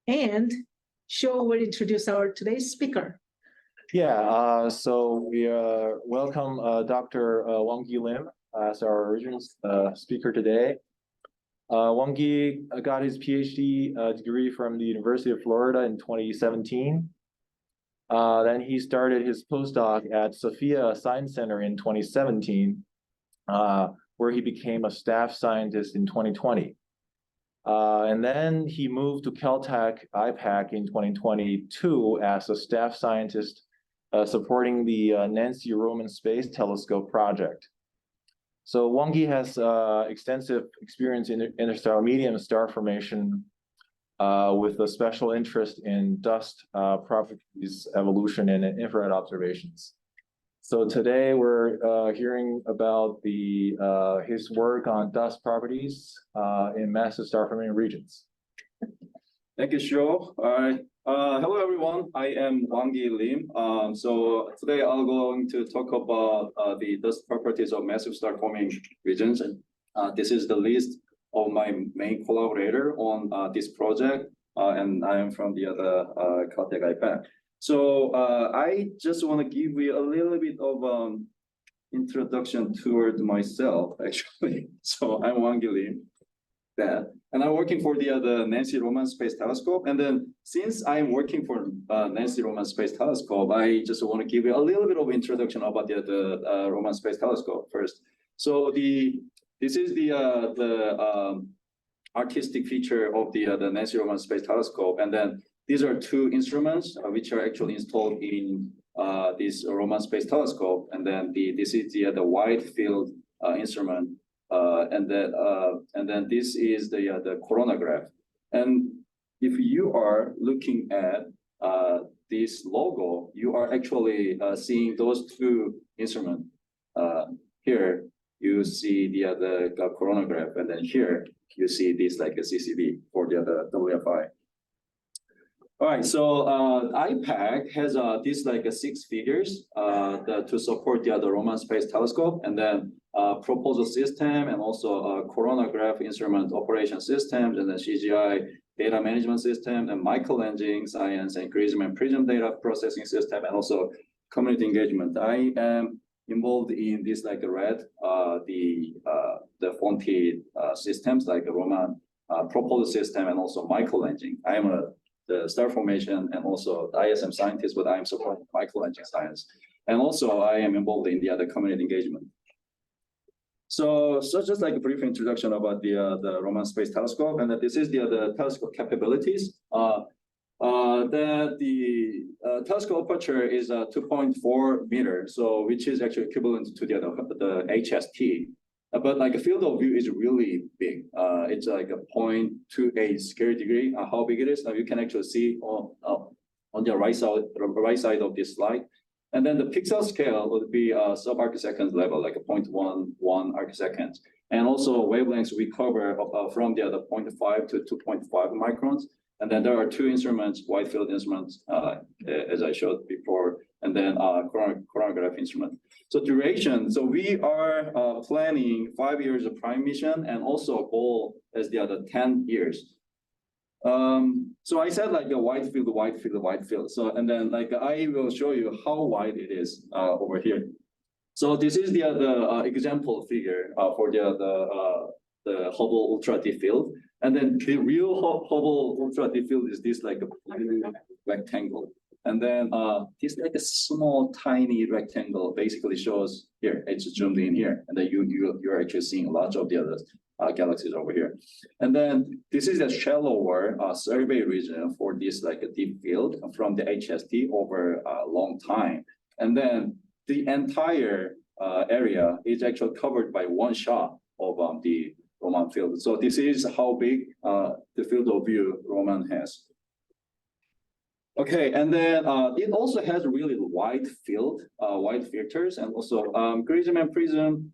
And Sho will introduce our today's speaker. Yeah, so we welcome Dr. Wanggi Lim as our original speaker today. Wanggi got his PhD degree from the University of Florida in 2017. Then he started his postdoc at Sophia Science Center in 2017, where he became a staff scientist in 2020. And then he moved to Caltech IPAC in 2022 as a staff scientist supporting the Nancy Roman Space Telescope project. So Wanggi has extensive experience in interstellar medium star formation with a special interest in dust properties, evolution, and infrared observations. So today we're hearing about his work on dust properties in massive star forming regions. Thank you, Sho. Hello, everyone. I am Wanggi Lim. So today I'm going to talk about the dust properties of massive star forming regions. This is the list of my main collaborator on this project, and I am from the other Caltech IPAC. So I just want to give you a little bit of introduction toward myself, actually. So I'm Wanggi Lim, and I'm working for the Nancy Roman Space Telescope. And then since I'm working for Nancy Roman Space Telescope, I just want to give you a little bit of introduction about the Roman Space Telescope first. So this is the artistic feature of the Nancy Roman Space Telescope, and then these are two instruments which are actually installed in this Roman Space Telescope, and then this is the wide field instrument, and then this is the coronagraph. And if you are looking at this logo, you are actually seeing those two instruments. Here you see the coronagraph, and then here you see this like a CCD for the WFI. All right, so IPAC has these like 6 figures to support the Roman Space Telescope, and then proposal system, and also coronagraph instrument operation systems, and then CGI data management system, and microlensing science, and prism data processing system, and also community engagement. I am involved in this like red, the fonted systems like a Roman proposal system, and also microlensing. I am the star formation and also the ISM scientist, but I am supporting microlensing science. And also I am involved in the other community engagement. So just like a brief introduction about the Roman Space Telescope, and that this is the telescope capabilities. The telescope aperture is 2.4 meters, so which is actually equivalent to the HST. But like a field of view is really big. It's like a 0.28 square degree. How big it is? Now you can actually see on the right side of this slide. And then the pixel scale would be sub-arcseconds level, like a 0.11 arcseconds. And also wavelengths we cover from the 0.5 to 2.5 microns. And then there are 2 instruments, wide field instruments, as I showed before, and then coronagraph instrument. So duration, so we are planning 5 years of prime mission, and also a goal as the other 10 years. So I said like a wide field. So, and then like I will show you how wide it is over here. So this is the example figure for the Hubble ultra deep field. And then the real Hubble ultra deep field is this like a rectangle. And then this like a small tiny rectangle basically shows here, it's zoomed in here. And then you're actually seeing lots of the other galaxies over here. And then this is a shallower survey region for this like a deep field from the HST over a long time. And then the entire area is actually covered by one shot of the Roman field. So this is how big the field of view Roman has. Okay, and then it also has really wide field, wide filters, and also Grism and Prism.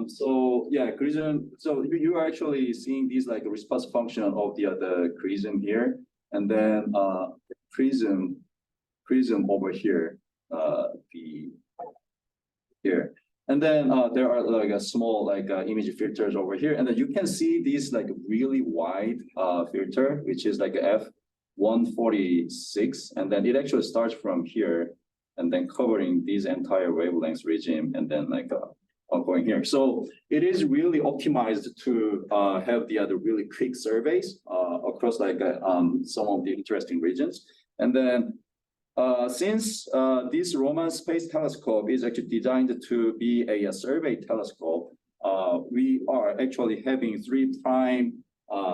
So yeah, Grism. So you are actually seeing these like response function of the Grism here, and then Prism over here, here. And then there are like a small like image filters over here, and then you can see these like really wide filter, which is like F 146, and then it actually starts from here and then covering these entire wavelength regime and then like going here. So it is really optimized to have the other really quick surveys across like some of the interesting regions. And then since this Roman Space Telescope is actually designed to be a survey telescope, we are actually having 3 prime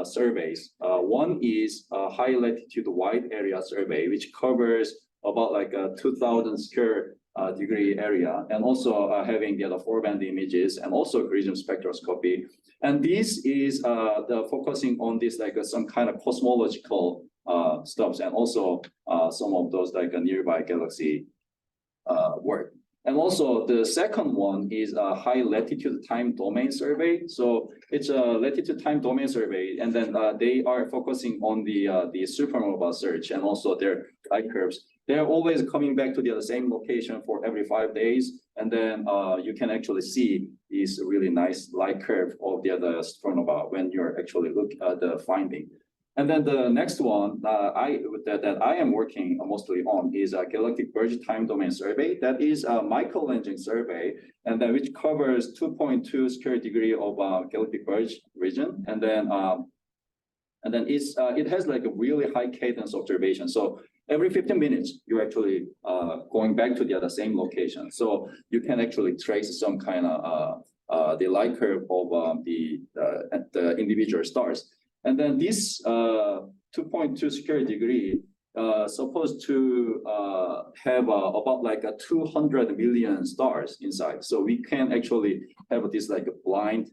surveys. One is a high latitude wide area survey, which covers about like a 2,000 square degree area, and also having the other 4-band images and also prism spectroscopy. And this is focusing on this like some kind of cosmological stuffs, and also some of those like a nearby galaxy work. And also the second one is a high latitude time domain survey. So it's a latitude time domain survey, and then they are focusing on the supernova search and also their light curves. They're always coming back to the same location for every 5 days, and then you can actually see this really nice light curve of the other supernova when you're actually look at the finding. And then the next one that I am working mostly on is a Galactic Verge Time Domain Survey. That is a micro-lensing survey, and then which covers 2.2 square degree of Galactic Verge region. And then it has like a really high cadence observation. So every 15 minutes, you're actually going back to the other same location. So you can actually trace some kind of the light curve of the individual stars. And then this 2.2 square degree supposed to have about like a 200 million stars inside. So we can actually have this like a blind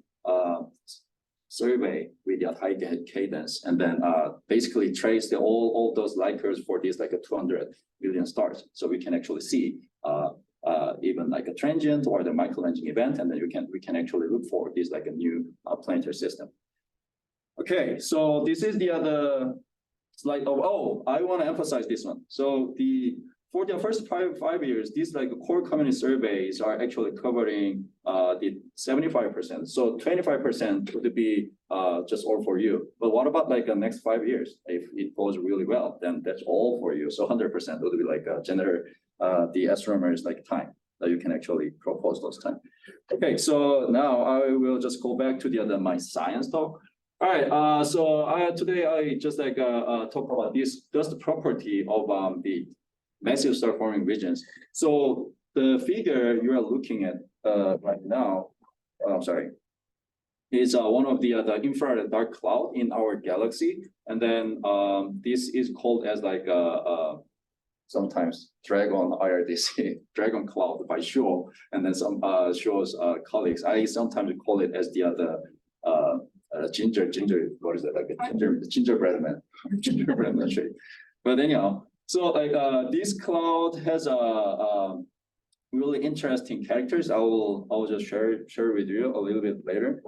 survey with a high cadence, and then basically trace all those light curves for these like a 200 million stars. So we can actually see even like a transient or the micro-lensing event, and then we can actually look for this like a new planetary system. Okay, so this is the other slide of, I want to emphasize this one. So for the first five years, these like core community surveys are actually covering the 75%. So 25% would be just all for you. But what about like the next 5 years? If it goes really well, then that's all for you. So 100% would be like a general the astronomers like time that you can actually propose those time. Okay, so now I will just go back to the other my science talk. All right, so today I just like talk about this dust property of the massive star forming regions. So the figure you are looking at right now, is one of the infrared dark cloud in our galaxy, and then this is called as like sometimes dragon IRDC, dragon cloud by Shaw, and then some Shaw's colleagues. I sometimes call it as the other. Ginger, what is it, like a gingerbread man, gingerbread man shape. But anyhow, so like this cloud has a really interesting characters. I will just share with you a little bit later.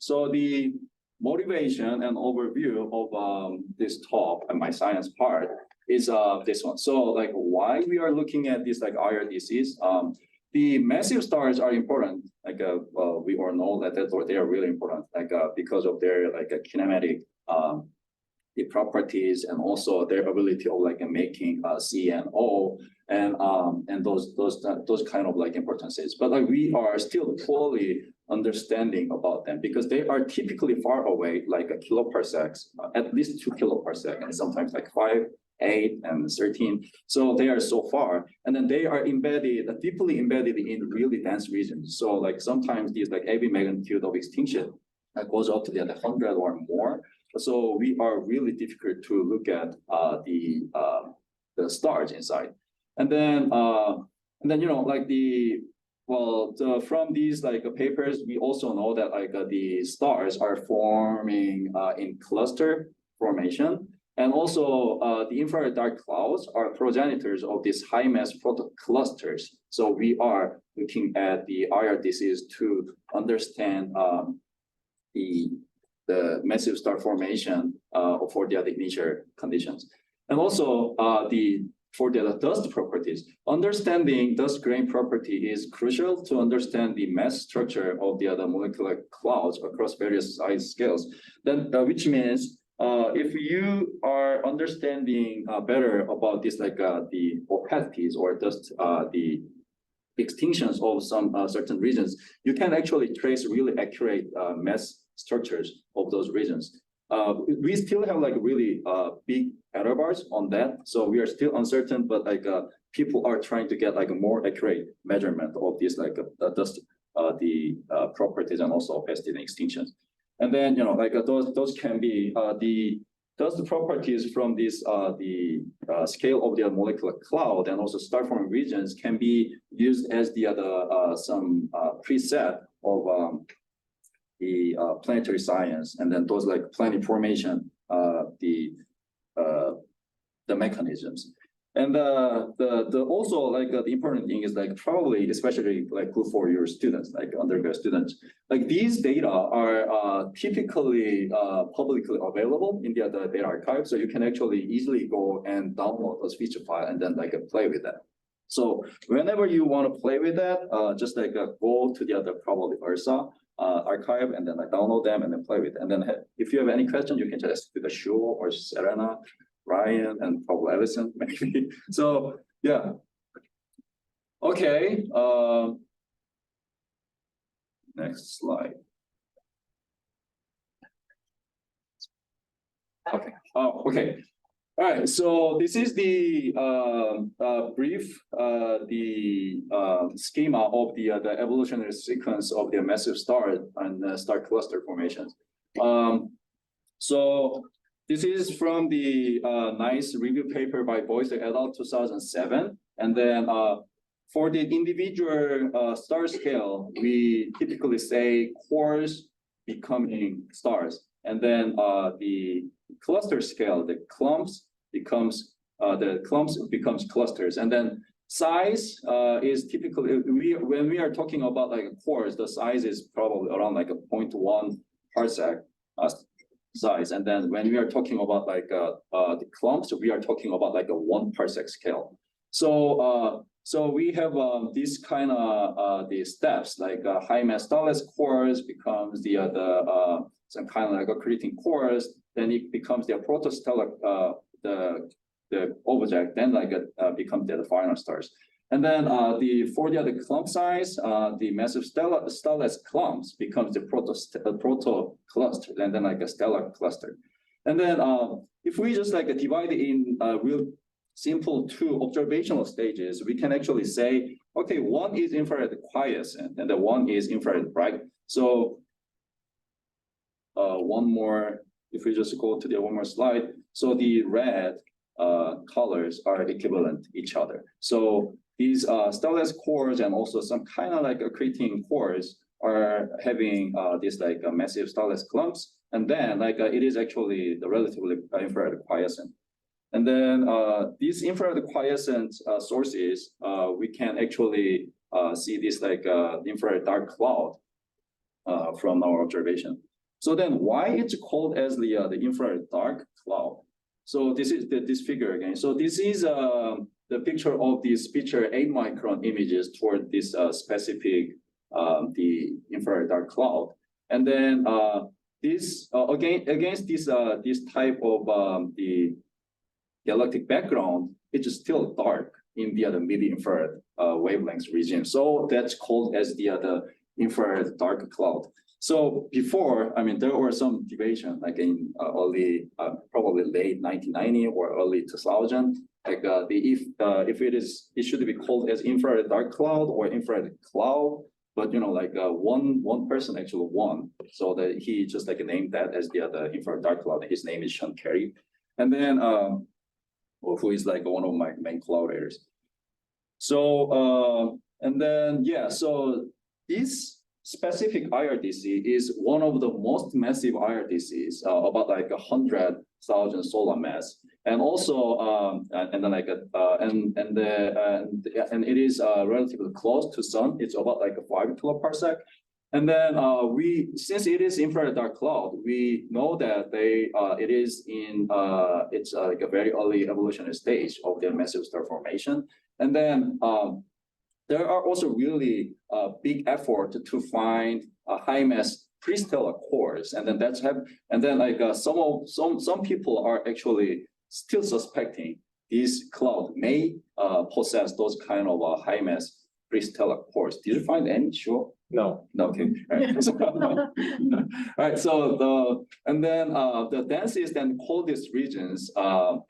So the motivation and overview of this talk and my science part is this one. So like why we are looking at these like IRDCs. The massive stars are important, like we all know that they are really important, like because of their like kinematic the properties, and also their ability of like making C and O, and those kind of like importances. But like we are still poorly understanding about them because they are typically far away, like a kiloparsecs, at least 2 kiloparsec, and sometimes like 5, 8, and 13. So they are so far, and then they are deeply embedded in really dense regions. So like sometimes these like every magnitude of extinction goes up to the 100 or more. So we are really difficult to look at the stars inside, and then you know like from these like papers, we also know that like the stars are forming in cluster formation. And also, the infrared dark clouds are progenitors of these high mass protoclusters. So we are looking at the IRDCs to understand the massive star formation for the initial conditions. And also, for the dust properties, understanding dust grain property is crucial to understand the mass structure of the other molecular clouds across various size scales. Then, which means if you are understanding better about this, like the opacities or just the extinctions of some certain regions, you can actually trace really accurate mass structures of those regions. We still have like really big error bars on that, so we are still uncertain. But like people are trying to get like a more accurate measurement of this, like dust, the properties and also opacity and extinctions. And then like those can be the dust properties from this the scale of the molecular cloud and also star forming regions can be used as the other some preset of the planetary science, and then those like planet formation, the mechanisms. And the also like the important thing is like probably especially like good for your students, like undergrad students, like these data are typically publicly available in the other data archive, so you can actually easily go and download those feature file and then like play with that. So whenever you want to play with that, just like go to the other probably URSA archive and then like download them and then play with it. And then if you have any question, you can just do the show or Serena, Ryan, and probably Ellison, maybe. So yeah. Okay. Next slide. Okay. Oh, okay. All right. So this is the brief schema of the evolutionary sequence of the massive star and star cluster formations. So this is from the nice review paper by Boyce et al. 2007. And then for the individual star scale, we typically say cores becoming stars. And then the cluster scale, the clumps becomes clusters. And then size is typically, when we are talking about like cores, the size is probably around like a 0.1 parsec size. And then when we are talking about like the clumps, we are talking about like a 1 parsec scale. So so we have these kind of the steps, like high mass starless cores becomes the some kind of like accreting cores, then it becomes the protostellar the object, then like becomes the final stars. And then for the other clump size, the massive starless clumps becomes the protocluster, and then like a stellar cluster. And then if we just like divide it in real simple 2 observational stages, we can actually say, okay, one is infrared quiescent and the one is infrared bright. So one more, if we just go to the one more slide. So the red colors are equivalent to each other. So these starless cores and also some kind of like accreting cores are having this like massive starless clumps. And then like it is actually the relatively infrared quiescent. And then these infrared quiescent sources, we can actually see this like infrared dark cloud from our observation. So then why it's called as the infrared dark cloud? So this is this figure again. So this is the picture of this picture 8 micron images toward this specific the infrared dark cloud. And then this against this type of the galactic background, it's still dark in the mid-infrared wavelength region. So that's called as the infrared dark cloud. So before, I mean, there were some deviation, like in early, probably late 1990 or early 2000, like if it should be called as infrared dark cloud or infrared cloud, but like one person actually won, so that he just like named that as the infrared dark cloud. His name is Sean Carey, and then who is like one of my main collaborators. So and then yeah, so this specific IRDC is one of the most massive IRDCs, about like 100,000 solar mass, and also and then like and it is relatively close to sun. It's about like 5 kiloparsec. And then since it is infrared dark cloud, we know that it is in it's like a very early evolutionary stage of the massive star formation. And then there are also really big effort to find high mass prestellar cores, and then some people are actually still suspecting these clouds may possess those kind of high mass prestellar cores. Did you find any? Sure. No. No, okay. Right. So, right. So the densest and coldest regions are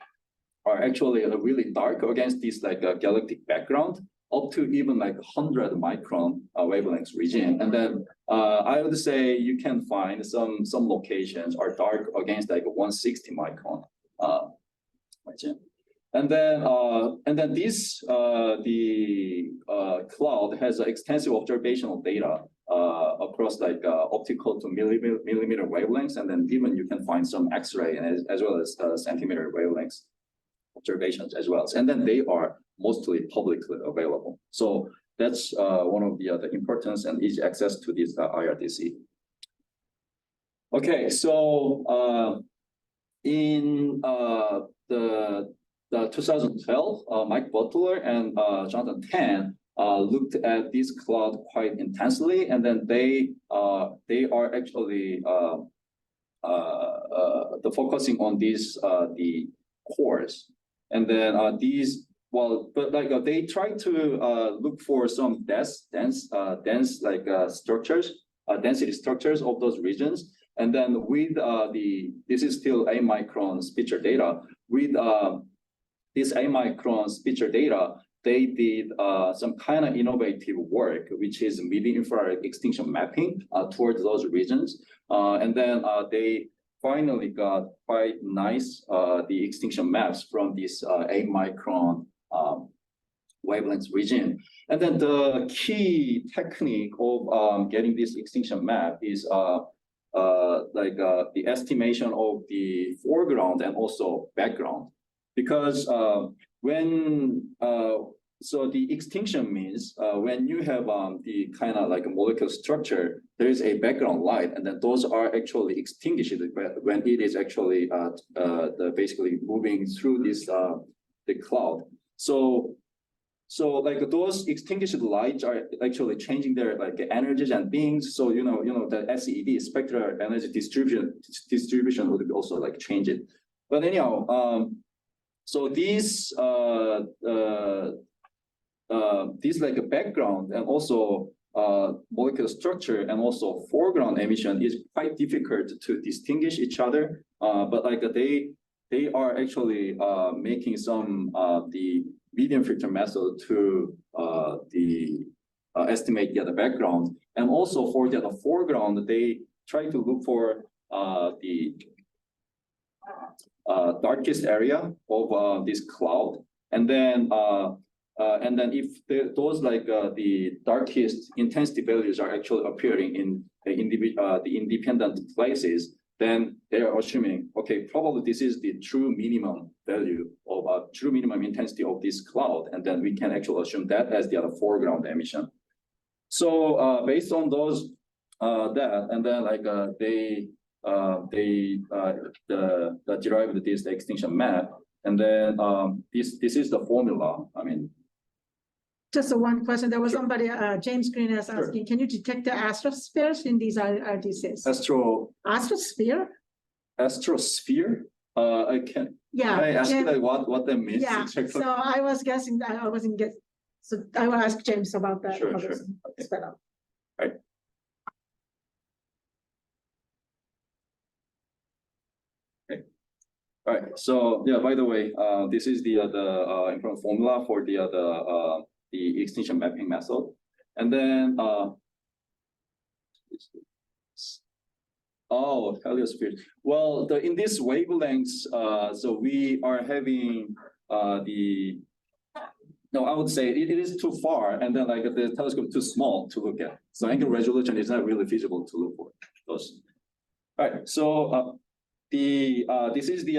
actually really dark against this galactic background, up to even 100 micron wavelengths region. And then I would say you can find some locations are dark against 160 micron region. And then this cloud has extensive observational data across optical to millimeter wavelengths, and then even you can find some X-ray as well as centimeter wavelengths observations as well. And then they are mostly publicly available. So that's one of the importance and easy access to this IRDC. Okay, so in the 2012, Mike Butler and Jonathan Tan looked at this cloud quite intensely, and then they are actually focusing on these the cores, and then they try to look for some dense structures, density structures of those regions, and then with this is still a micron picture data with this A-micron picture data, they did some kind of innovative work, which is mid-infrared extinction mapping towards those regions. And then they finally got quite nice the extinction maps from this A-micron wavelength region. And then the key technique of getting this extinction map is the estimation of the foreground and also background. Because so the extinction means when you have the kind of molecular structure, there is a background light, and then those are actually extinguished when it is actually basically moving through this the cloud. So those extinguished lights are actually changing their energies and beings. So the SED, spectral energy distribution would also change it. But anyhow. So these background and also molecular structure and also foreground emission is quite difficult to distinguish each other. But they are actually making some the medium filter method to estimate the background, and also for the foreground they try to look for the darkest area of this cloud, and then if those the darkest intensity values are actually appearing in the independent places, then they are assuming, okay, probably this is the true minimum value of true minimum intensity of this cloud, and then we can actually assume that as the foreground emission. So based on those and then they derived this extinction map, and then this is the formula. I mean, just one question. There was somebody, James Green is asking, can you detect the astrospheres in these IRDCs? Astrosphere? Astrosphere? I can. Yeah. Can I ask what that means? Yeah. Exactly? So I was guessing that I wasn't guessing. So I will ask James about that. Sure. Okay. Right. All right. So yeah. By the way, this is the important formula for the extinction mapping method, and then heliosphere. Well, in this wavelengths, so we are having no, I would say it is too far, and then the telescope too small to look at. So angular resolution is not really feasible to look for those. All right. So this is the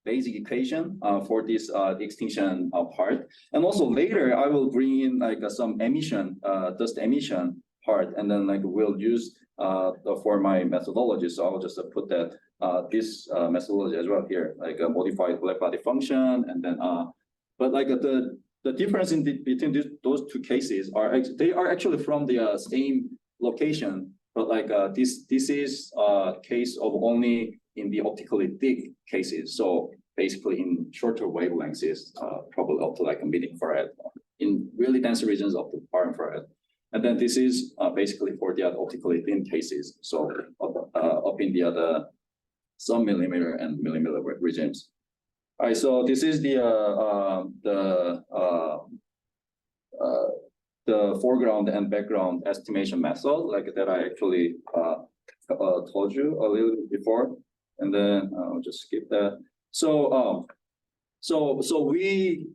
basic equation for this extinction part, and also later I will bring in some emission, dust emission part, and then we'll use for my methodology. So I'll just put that this methodology as well here, a modified black body function, and then but the difference between those two cases are they are actually from the same location, but like this is a case of only in the optically thick cases. So basically in shorter wavelengths is probably up to like a mid-infrared. In really dense regions up to far infrared. And then this is basically for the other optically thin cases. So up in the other some millimeter and millimeter regions. All right, so this is the foreground and background estimation method, like that I actually told you a little bit before, and then I'll just skip that. So we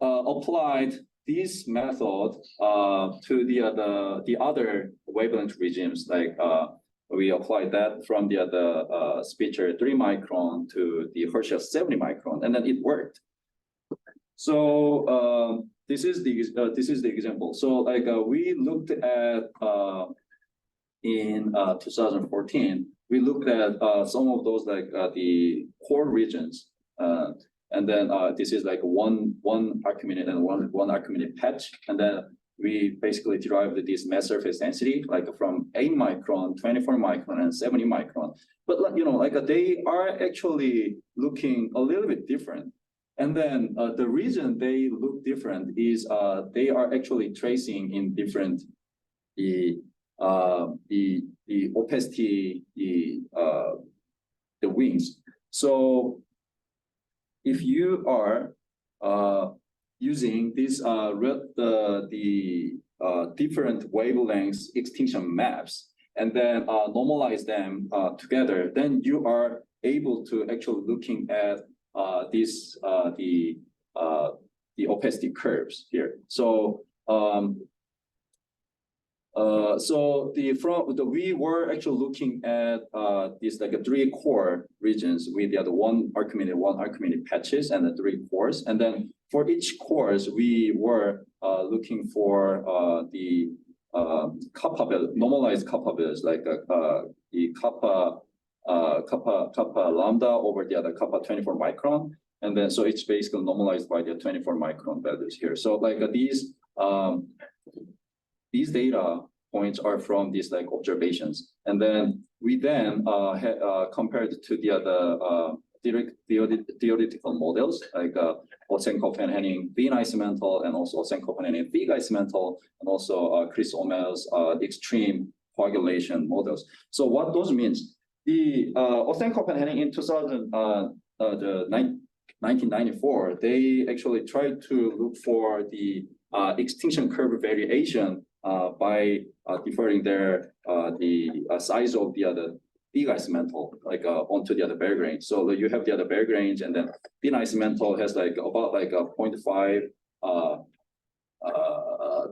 applied this method to the other wavelength regimes, like we applied that from the other Spitzer 3 micron to the Herschel 70 micron, and then it worked. So this is the example. So like we looked at in 2014, we looked at some of those like the core regions, and then this is like one Archimedes and one Archimedes patch, and then we basically derived this mass surface density like from 8 micron, 24 micron, and 70 micron. But like, you know, like they are actually looking a little bit different. And then the reason they look different is they are actually tracing in different the opacity, the wings. So if you are using this different wavelengths extinction maps and then normalize them together, then you are able to actually looking at the opacity curves here. So we were actually looking at these like 3 core regions with the other one Archimedes patches and the 3 cores, and then for each cores we were looking for the kappa normalized kappa values, like the kappa lambda over the other kappa 24 micron, and then so it's basically normalized by the 24 micron values here. So like these data points are from these like observations, and then we compared to the other theoretical models like Osen-Copenhagen thin isomantle and also Osen-Copenhagen thick isomantle, and also Chris Omel's extreme coagulation models. So what those means? The Osen-Copenhagen in 1994, they actually tried to look for the extinction curve variation by deferring their the size of the other big isomantle like onto the other Berg range. So you have the other Berg range, and then thin isomantle has like about like a 0.5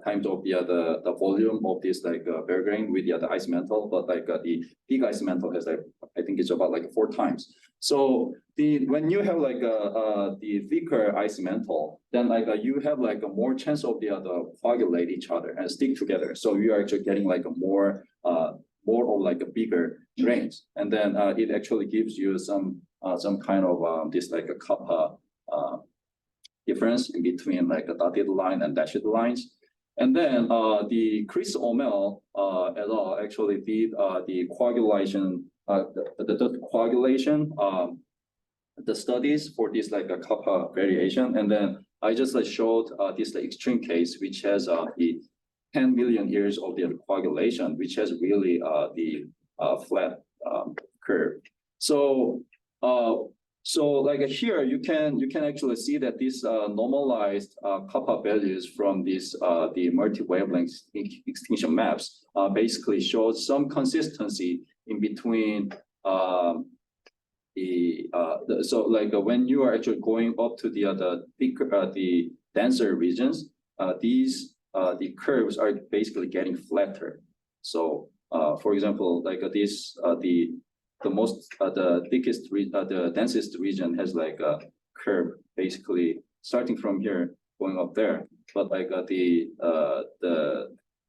times of the volume of this like Berg range with the other isomantle, but like the big isomantle has like I think it's about like 4 times. So when you have like the thicker isomantle, then like you have like a more chance of the other coagulate each other and stick together. So you are actually getting like a more of like a bigger range, and then it actually gives you some kind of this like a kappa difference in between like a dotted line and dashed lines. And then the Chris Omel et al. Actually did the coagulation, the coagulation, the studies for this like a kappa variation. And then I just like showed this like extreme case, which has the 10 million years of the coagulation, which has really the flat curve. So like here, you can actually see that this normalized kappa values from this the multi-wavelength extinction maps basically shows some consistency in between so like when you are actually going up to the other thicker the denser regions, these the curves are basically getting flatter. So for example, like this the most the thickest the densest region has like a curve basically starting from here going up there, but like the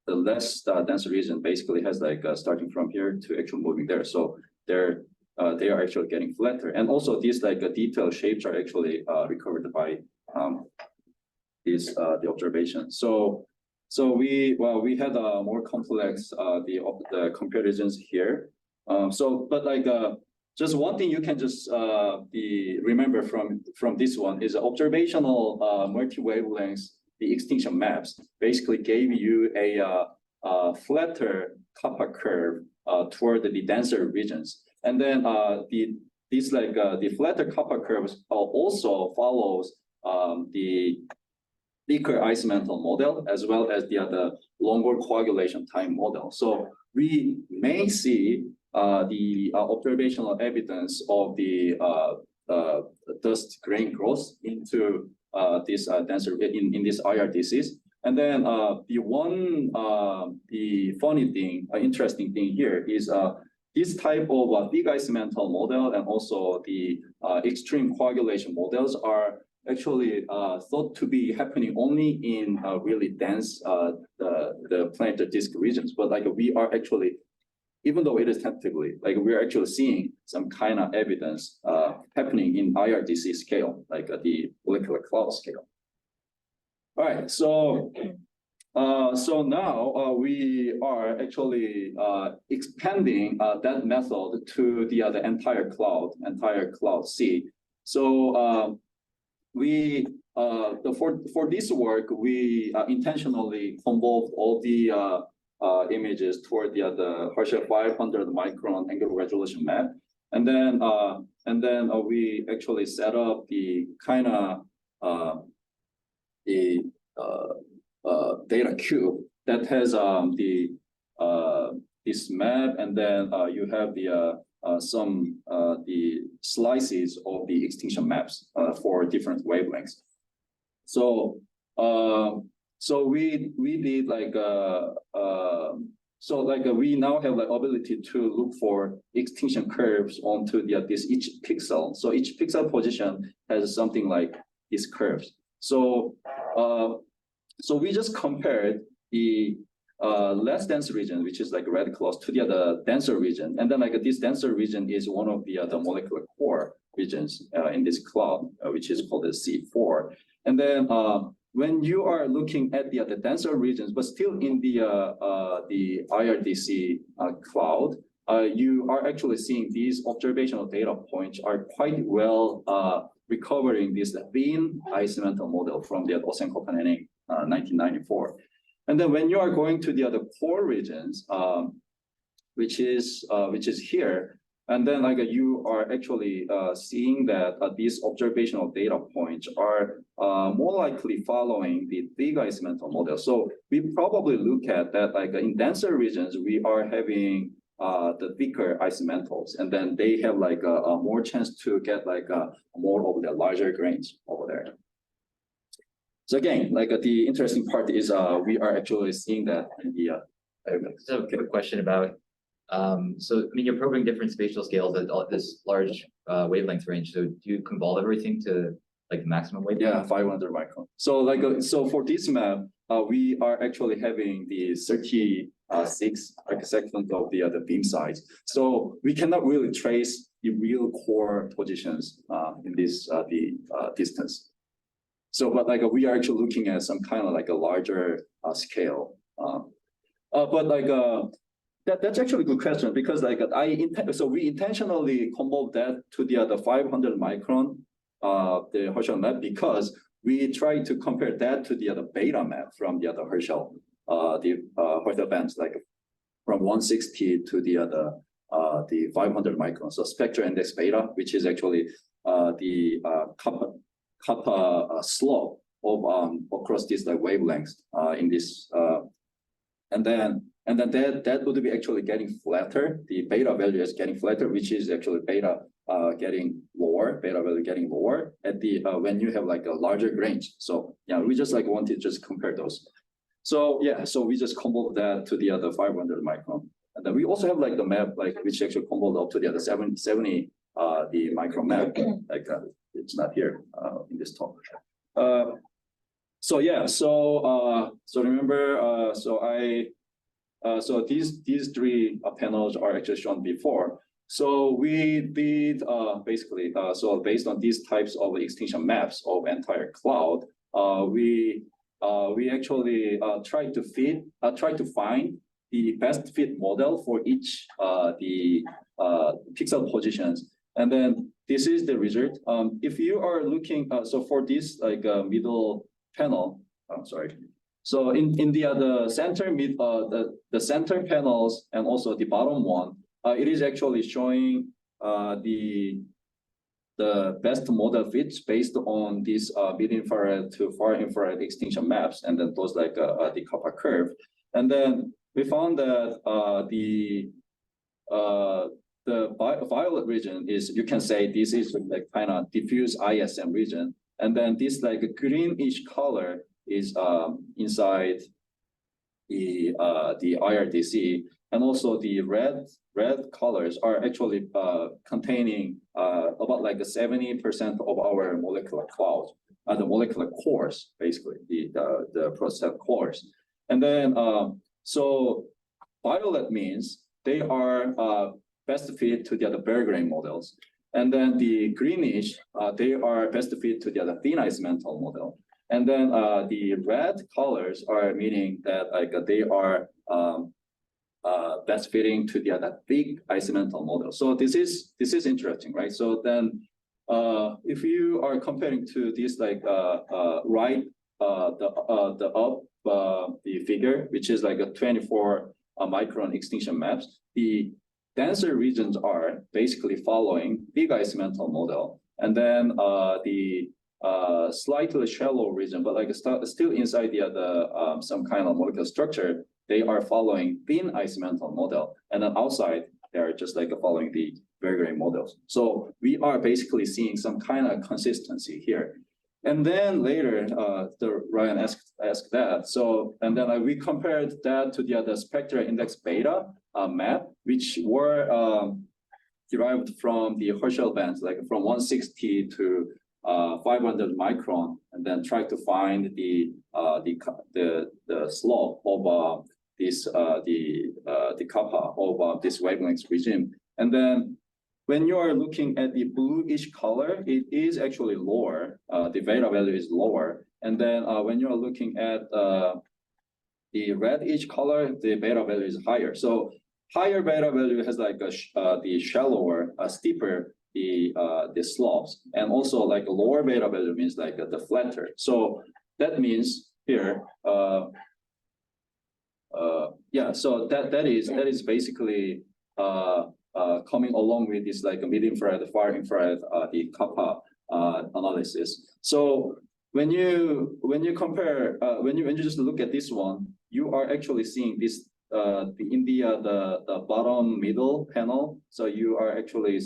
less dense region basically has like starting from here to actually moving there. So they are actually getting flatter, and also these like detailed shapes are actually recovered by this the observation. So So we had a more complex the comparisons here. But like just one thing you can just remember from this one is observational multi-wavelengths. The extinction maps basically gave you a flatter kappa curve toward the denser regions, and then the flatter kappa curves also follows the thicker ice mantle model as well as the other longer coagulation time model. So we may see the observational evidence of the dust grain growth into this denser in these IRDCs. And then the funny thing, interesting thing here is this type of thick ice mantle model and also the extreme coagulation models are actually thought to be happening only in really dense the planetary disk regions. But like we are actually, even though it is tentatively, like we're actually seeing some kind of evidence happening in IRDC scale, like the molecular cloud scale. All right, so now we are actually expanding that method to the entire cloud C. So for this work we intentionally convolved all the images toward the Herschel 500 micron angular resolution map, and then we actually set up the kind of data cube that has this map, and then you have the slices of the extinction maps for different wavelengths. So we did we now have the ability to look for extinction curves onto this each pixel. So each pixel position has something like these curves. So we just compared the less dense region, which is like red close, to the other denser region, and then like this denser region is one of the molecular core regions in this cloud, which is called the C4. And then when you are looking at the denser regions, but still in the IRDC cloud, you are actually seeing these observational data points are quite well recovering this thin ice mantle model from the Osen-Kopanen 1994. And then when you are going to the other core regions, which is here, and then like you are actually seeing that these observational data points are more likely following the big ice mantle model. So we probably look at that like in denser regions, we are having the thicker ice mantles, and then they have like a more chance to get like more of the larger grains over there. So again, like the interesting part is we are actually seeing that in the So a question about so I mean you're probing different spatial scales at this large wavelength range. So do you convolve everything to like the maximum wavelength? Yeah, 500 micron. So like so for this map, we are actually having the 36 segment of the beam size. So we cannot really trace the real core positions in this distance. So, but like we are actually looking at some kind of like a larger scale. But like that's actually a good question, because like so we intentionally convolved that to the 500 micron the Herschel map, because we try to compare that to the beta map from the Herschel Herschel bands, like from 160 to the 500 microns. So spectral index beta, which is actually the kappa slope of across these like wavelengths in this and then that would be actually getting flatter. The beta value is getting flatter, which is actually beta getting lower, beta value getting lower at the when you have like a larger range. So yeah, we just like want to just compare those. So yeah, so we just convolve that to the other 500 micron, and then we also have like the map like which actually convolved up to the other 70 the micron map like it's not here in this talk. So yeah, so remember, so these three panels are actually shown before. So we did basically so based on these types of extinction maps of entire cloud, we we actually try to find the best fit model for each the pixel positions, and then this is the result. If you are looking, so for this like middle panel, I'm sorry. So in the center the center panels and also the bottom one, it is actually showing the best model fits based on these mid-infrared to far-infrared extinction maps, and then those like the copper curve. And then we found that the violet region is, you can say this is like kind of diffuse ISM region, and then this like greenish color is inside the IRDC, and also the red colors are actually containing about like 70% of our molecular clouds, the molecular cores, basically the process cores. And then so violet means they are best fit to the other Foreground models, and then the greenish they are best fit to the other thin ice mantle model. And then the red colors are meaning that like they are best fitting to the other big ice mantle model. So this is interesting, right? So then if you are comparing to this like right the figure, which is like a 24 micron extinction maps, the denser regions are basically following big ice mantle model, and then the slightly shallow region, but like still inside the other some kind of molecular structure, they are following thin ice mantle model, and then outside they are just like following the Foreground models. So we are basically seeing some kind of consistency here. And then later, Ryan asked that. So and then we compared that to the other spectral index beta map, which were derived from the Herschel bands, like from 160 to 500 micron, and then try to find the slope of this the kappa of this wavelength regime. And then when you are looking at the bluish color, it is actually lower. The beta value is lower. And then when you are looking at the reddish color, the beta value is higher. So higher beta value has like the shallower, steeper the slopes, and also like a lower beta value means like the flatter. So that means here, yeah. So that is basically coming along with this like a mid-infrared, far infrared, the kappa analysis. So when you compare, when you just look at this one, you are actually seeing this in the bottom middle panel. So you are actually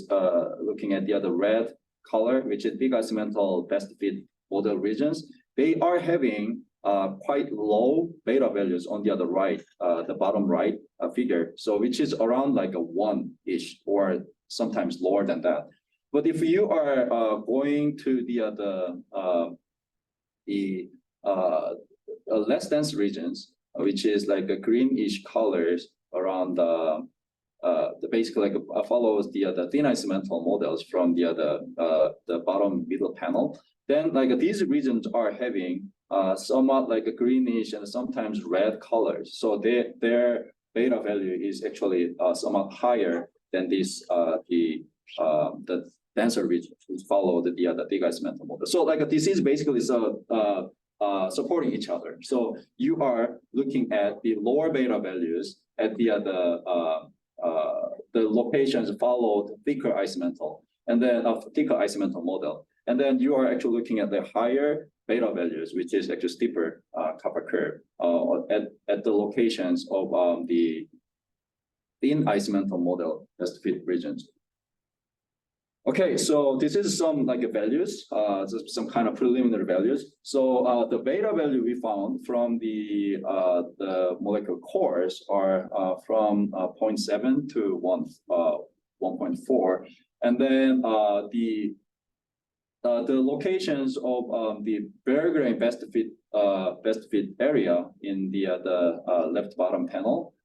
looking at the other red color, which is big ice mantle best fit model regions. They are having quite low beta values on the other right, the bottom right figure. So which is around like a 1-ish or sometimes lower than that. But if you are going to the less dense regions, which is like a greenish colors around the basically like follows the thin ice mantle models from the bottom middle panel, then like these regions are having somewhat like a greenish and sometimes red colors. So their beta value is actually somewhat higher than this the denser regions which follow the big ice mantle model. So like this is basically supporting each other. So you are looking at the lower beta values at the locations followed thicker ice mantle, and then thicker ice mantle model, and then you are actually looking at the higher beta values, which is actually steeper kappa curve at the locations of the thin ice mantle model best fit regions. Okay, so this is some like values, some kind of preliminary values. So the beta value we found from the molecular cores are from 0.7 to 1.4, and then the locations of the Foreground best fit area in the left bottom panel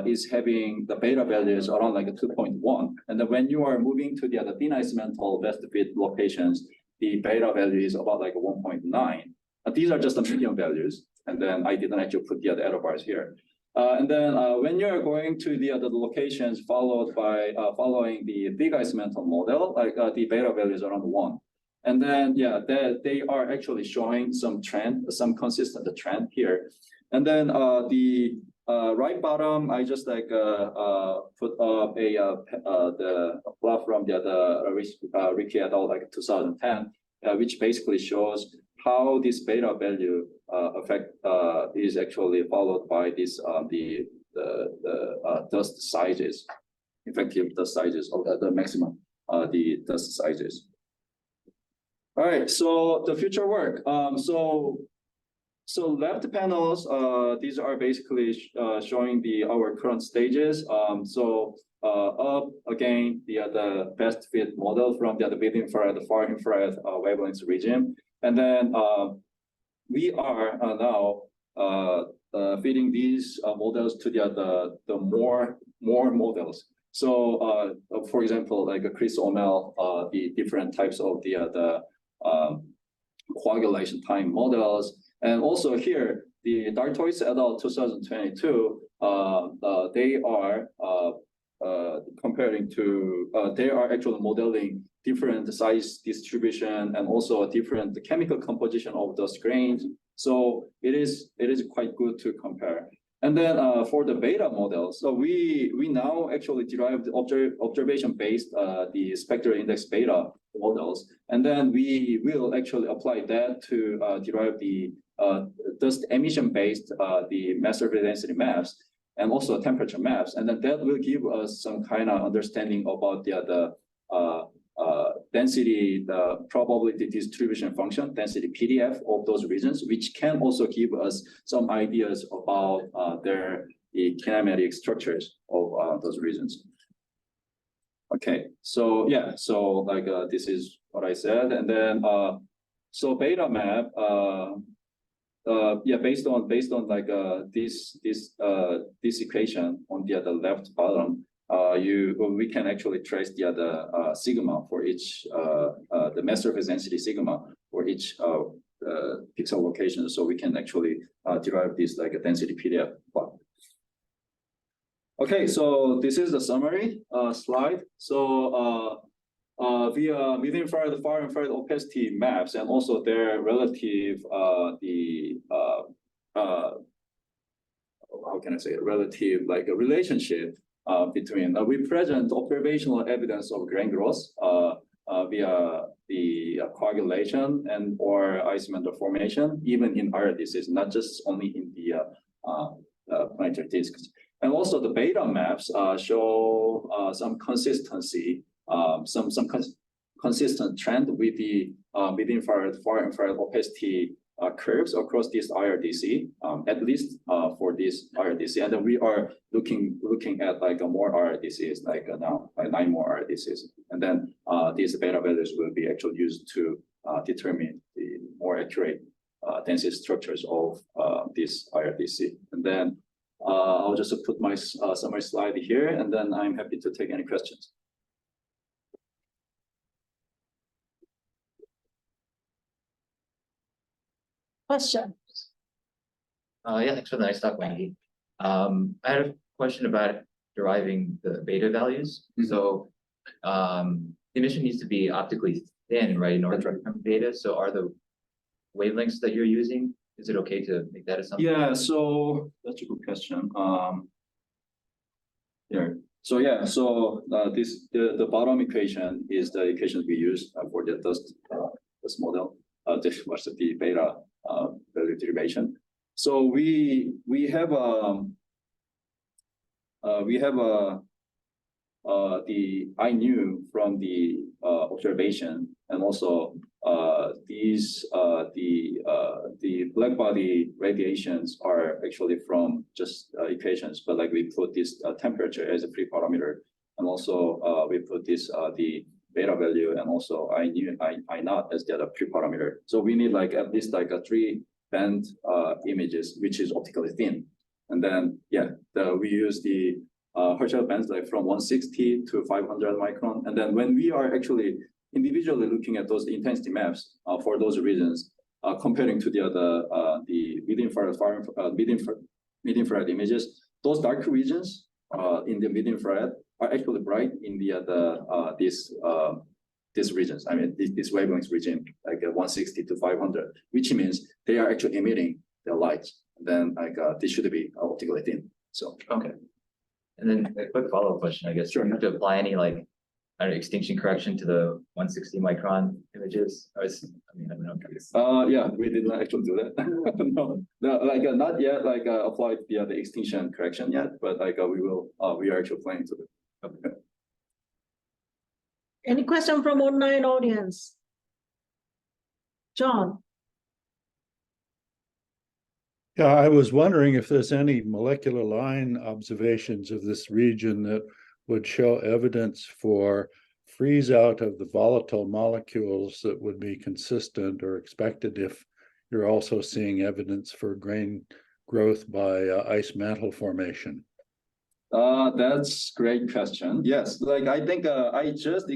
is having the beta values around like a 2.1, and then when you are moving to the other thin ice mantle best fit locations, the beta value is about like a 1.9. These are just the median values, And then I didn't actually put the other error bars here. And then when you're going to the other locations followed by following the big ice mantle model, like the beta value is around 1. And then, yeah, they are actually showing some trend, some consistent trend here. And then the right bottom, I just like put up the plot from the other Ricky et al. Like 2010, which basically shows how this beta value effect is actually followed by this the dust sizes, effective dust sizes of the maximum the dust sizes. All right, so the future work. So left panels, these are basically showing our current stages. Up again, the best fit model from the mid infrared, the far infrared wavelength regime, and then we are now feeding these models to the more models. So, for example, like Chris O'Mell, the different types of the coagulation time models. And also here, the Dartois et al. 2022, they are comparing to, they are actually modeling different size distribution and also a different chemical composition of those grains. So it is quite good to compare. And then for the beta model, so we now actually derived observation-based the spectral index beta models, and then we will actually apply that to derive the dust emission-based the mass surface density maps and also temperature maps, and then that will give us some kind of understanding about the density, the probability distribution function, density PDF of those regions, which can also give us some ideas about the kinematic structures of those regions. Okay, so yeah, so like this is what I said, and then so beta map, yeah, based on like this equation on the other left bottom. We can actually trace the other sigma for each the mass surface density sigma for each pixel location, so we can actually derive this like a density PDF plot. Okay, so this is the summary slide. So via mid infrared, far infrared opacity maps and also their relative how can I say it? Relative like a relationship between we present observational evidence of grain growth via the coagulation and or ice mantle formation, even in IRDCs, not just only in the planetary disks. And also the beta maps show some consistency, consistent trend with the mid infrared, far infrared opacity curves across this IRDC, at least for this IRDC. And then we are looking at like more IRDCs, like now like 9 more IRDCs. And then these beta values will be actually used to determine the more accurate density structures of this IRDC. And then I'll just put my summary slide here, and then I'm happy to take any questions. Question. Yeah, thanks for the nice talk, Wanggi. I had a question about deriving the beta values. Mm-hmm. So emission needs to be optically thin, right, in order to become beta. So are the wavelengths that you're using, is it okay to make that assumption? Yeah, so that's a good question. Yeah. So yeah, so the bottom equation is the equation we use for the dust model. This was the beta value derivation. So we have the I knew from the observation, and also the black body radiations are actually from just equations, but like we put this temperature as a free parameter, and also we put this the beta value, and also I naught as the other pre-parameter. So we need like at least like a 3 band images, which is optically thin. And then yeah, we use the Herschel bands like from 160 to 500 micron. And then when we are actually individually looking at those intensity maps for those regions, comparing to the other the mid-infrared images. Those dark regions in the mid-infrared are actually bright in the other these regions. I mean, this wavelength region, like 160 to 500, which means they are actually emitting the light. Then like this should be optically thin. So Okay. And then a quick follow-up question, I guess. Sure. Do you have to apply any like, I don't know, extinction correction to the 160 micron images? I mean, I don't know. yeah, we did not actually do that. no, like not yet like applied the extinction correction yet, but like we will we are actually planning to do. Okay. Any question from online audience? John? Yeah, I was wondering if there's any molecular line observations of this region that would show evidence for freeze out of the volatile molecules that would be consistent or expected if you're also seeing evidence for grain growth by ice mantle formation. That's great question. Yes, like I think I just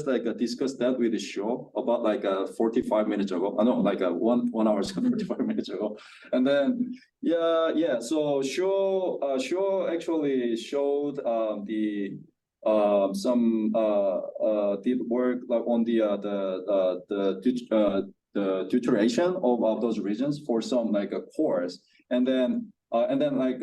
like discussed that with the show about like 45 minutes ago. I know like 1 hour 45 minutes ago, and then yeah. So show actually showed the some did work like on the duration of those regions for some like cores, and then like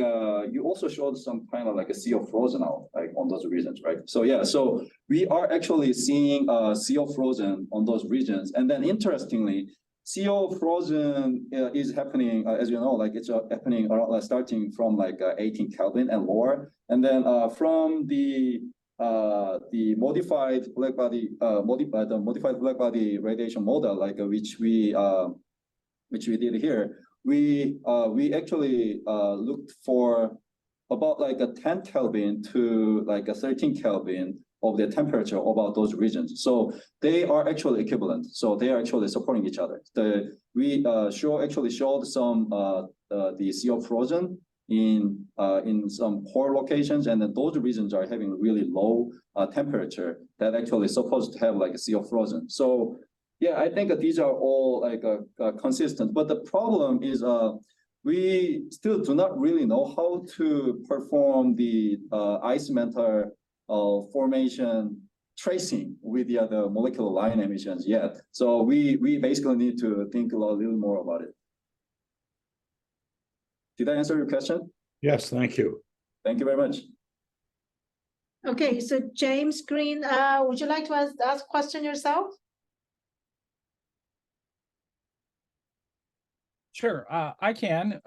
you also showed some kind of like a CO frozen out like on those regions, right? So yeah, so we are actually seeing CO frozen on those regions, and then interestingly, CO frozen is happening as you know, like it's happening around, starting from like 18 Kelvin and lower, and then from the modified black body modified black body radiation model, like which we did here. We actually looked for about like a 10 Kelvin to like a 13 Kelvin of the temperature about those regions. So they are actually equivalent. So they are actually supporting each other. We actually showed some the CO frozen in some core locations, and then those regions are having really low temperature that actually supposed to have like a CO frozen. So yeah, I think that these are all like consistent, but the problem is we still do not really know how to perform the ice mantle formation tracing with the other molecular line emissions yet. So we basically need to think a little more about it. Did I answer your question? Yes, thank you. Thank you very much. Okay, so James Green, would you like to ask a question yourself? Sure, I can.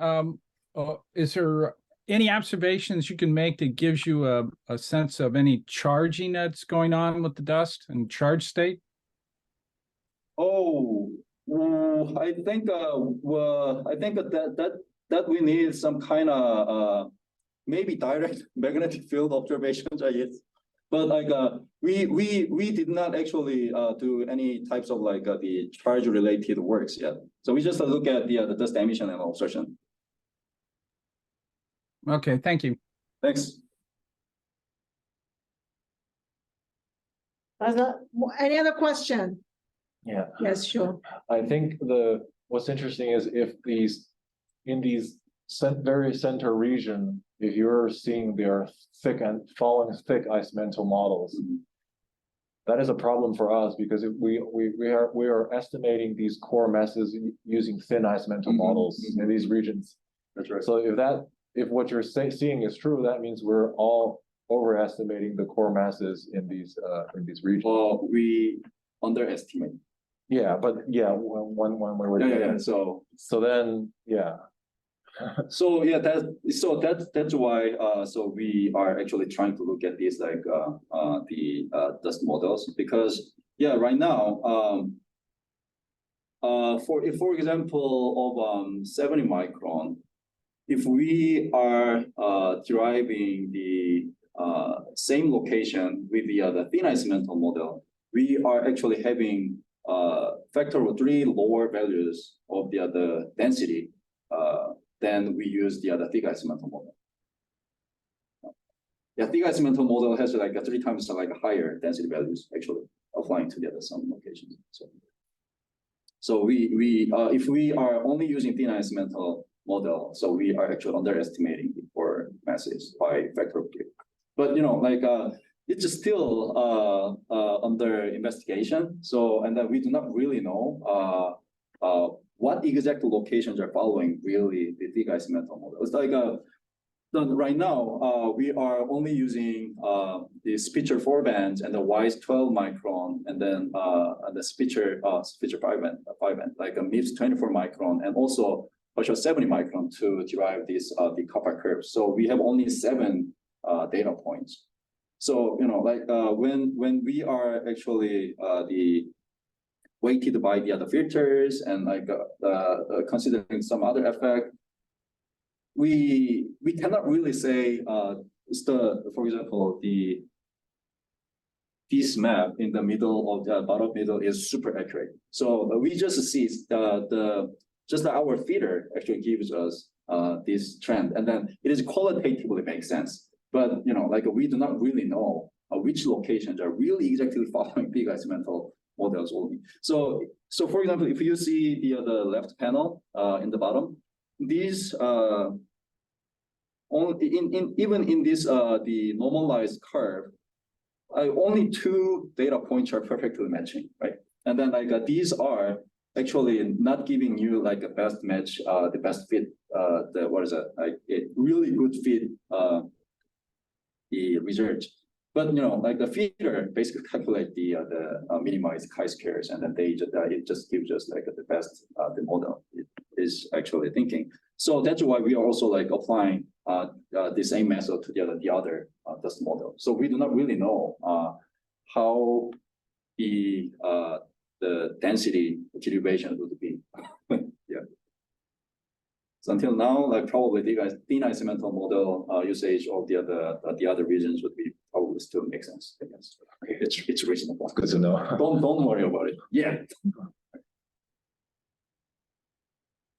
Is there any observations you can make that gives you a sense of any charging that's going on with the dust and charge state? Oh, I think that we need some kind of maybe direct magnetic field observations, I guess. But like we did not actually do any types of like the charge related works yet. So we just look at the dust emission and absorption. Okay, thank you. Thanks. Any other question? Yeah, Yes, sure. I think what's interesting is if in these very center region, if you're seeing their thick and falling thick ice mantle models, that is a problem for us because we are estimating these core masses using thin ice mantle models in these regions. That's right. So if what you're seeing is true, that means we're all overestimating the core masses in these regions. Well, we underestimate. Yeah, but yeah, when we were Yeah. So then yeah. So yeah, that's why so we are actually trying to look at these like the dust models, because yeah, right now for example of 70 micron, if we are deriving the same location with the thin ice mantle model, we are actually having factor of 3 lower values of the other density then we use the other thick ice mantle model. Yeah, thick ice mantle model has like 3 times like higher density values actually applying to the other some locations. So if we are only using thin incidental model, so we are actually underestimating the core masses by factor of few. But it's still under investigation. So and then we do not really know what exact locations are following really the thick incidental model. It's like right now we are only using the Spitzer 4 bands and the WISE 12 micron, and then the Spitzer 5 band, like a MIPS 24 micron, and also partial 70 micron to derive this the kappa curve. So we have only 7 data points. So when we are actually the weighted by the other filters and considering some other effect, we cannot really say for example this map in the middle of the bottom middle is super accurate. So we just see just our feeder actually gives us this trend, and then it is qualitatively makes sense. But we do not really know which locations are really exactly following big incidental models only. So for example, if you see the left panel in the bottom, these even in this the normalized curve, only 2 data points are perfectly matching, right? And then these are actually not giving you a best match, the best fit, a really good fit the result. But the feeder basically calculate the minimized chi-squares, and then it just gives us the best the model is actually thinking. So that's why we are also applying the same method to the other dust model. So we do not really know how the density distribution would be. Yeah. So until now, probably the thin incidental model usage of the other regions would be probably still make sense. I guess it's reasonable. Good to know. Don't worry about it. Yeah.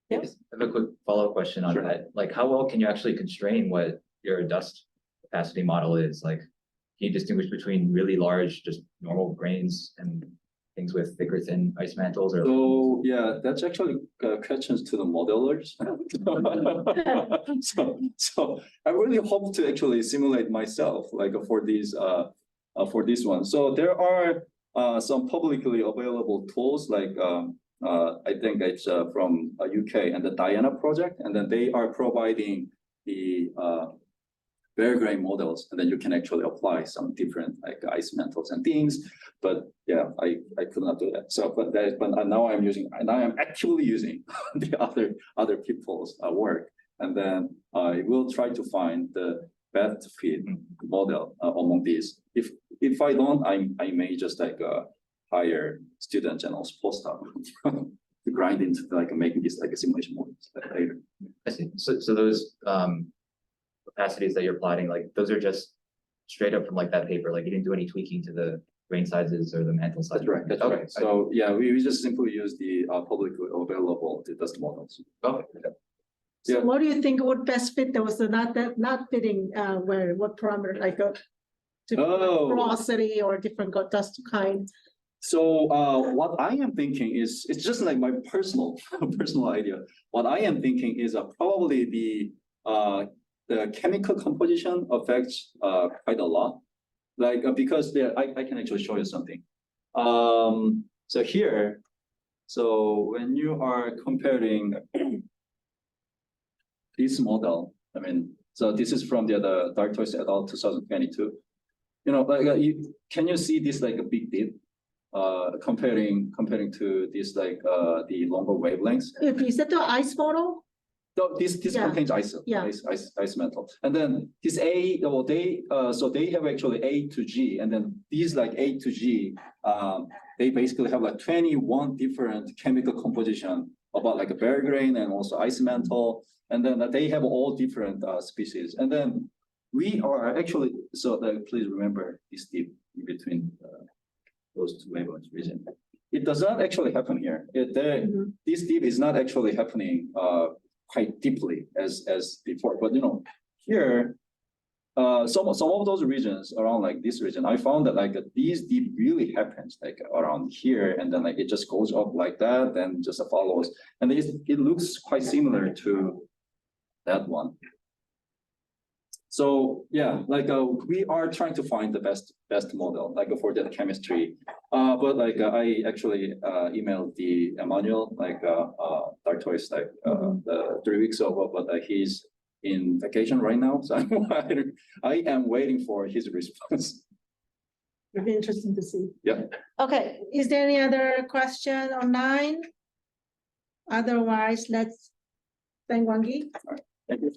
Yes. I have a quick follow-up question on Sure. that. How well can you actually constrain what your dust capacity model is? Can you distinguish between really large, just normal grains and things with thicker, thin ice mantles? Or So yeah, that's actually questions to the modelers. so I really hope to actually simulate myself for this one. So there are some publicly available tools I think it's from UK and the Diana project, and then they are providing the bare grain models, and then you can actually apply some different ice mantles and things. But yeah, I could not do that. So but now I'm actually using the other people's work, and then I will try to find the best fit model among these. If I don't, I may just hire students and also postdoc to grind into making this a simulation models later. I see. So those capacities that you're plotting, those are just straight up from that paper. You didn't do any tweaking to the grain sizes or the mantle size. That's right. That's Okay. right. So yeah, we just simply use the publicly available dust models. Okay. So Yeah. what do you think would best fit? There was not fitting what parameter porosity or different dust kind. So what I am thinking is, it's just my personal idea. What I am thinking is probably the chemical composition affects quite a lot. Because I can actually show you something. So here, so when you are comparing this model, so this is from the Dartois et al. 2022. Can you see this a big dip? Comparing to this the longer wavelengths. If you set the ice model, So this Yeah. contains Yeah. ice mantle, and then this so they have actually A to G, and then these A to G, they basically have 21 different chemical composition about a bare grain and also ice mantle, and then they have all different species, and then we are actually please remember this dip in between those two wavelength region. It does not actually happen here. This dip is not actually happening quite deeply as before. But here, some of those regions around like this region, I found that like these deep really happens like around here, and then like it just goes up like that, and just follows, and it looks quite similar to that one. So yeah, like we are trying to find the best model like for that chemistry. But like I actually emailed the Emmanuel like Dartois like 3 weeks ago, but he's in vacation right now, so I am waiting for his response. It'd be interesting to see. Yeah. Okay, is there any other question online? Otherwise, let's thank Wanggi. Thank you.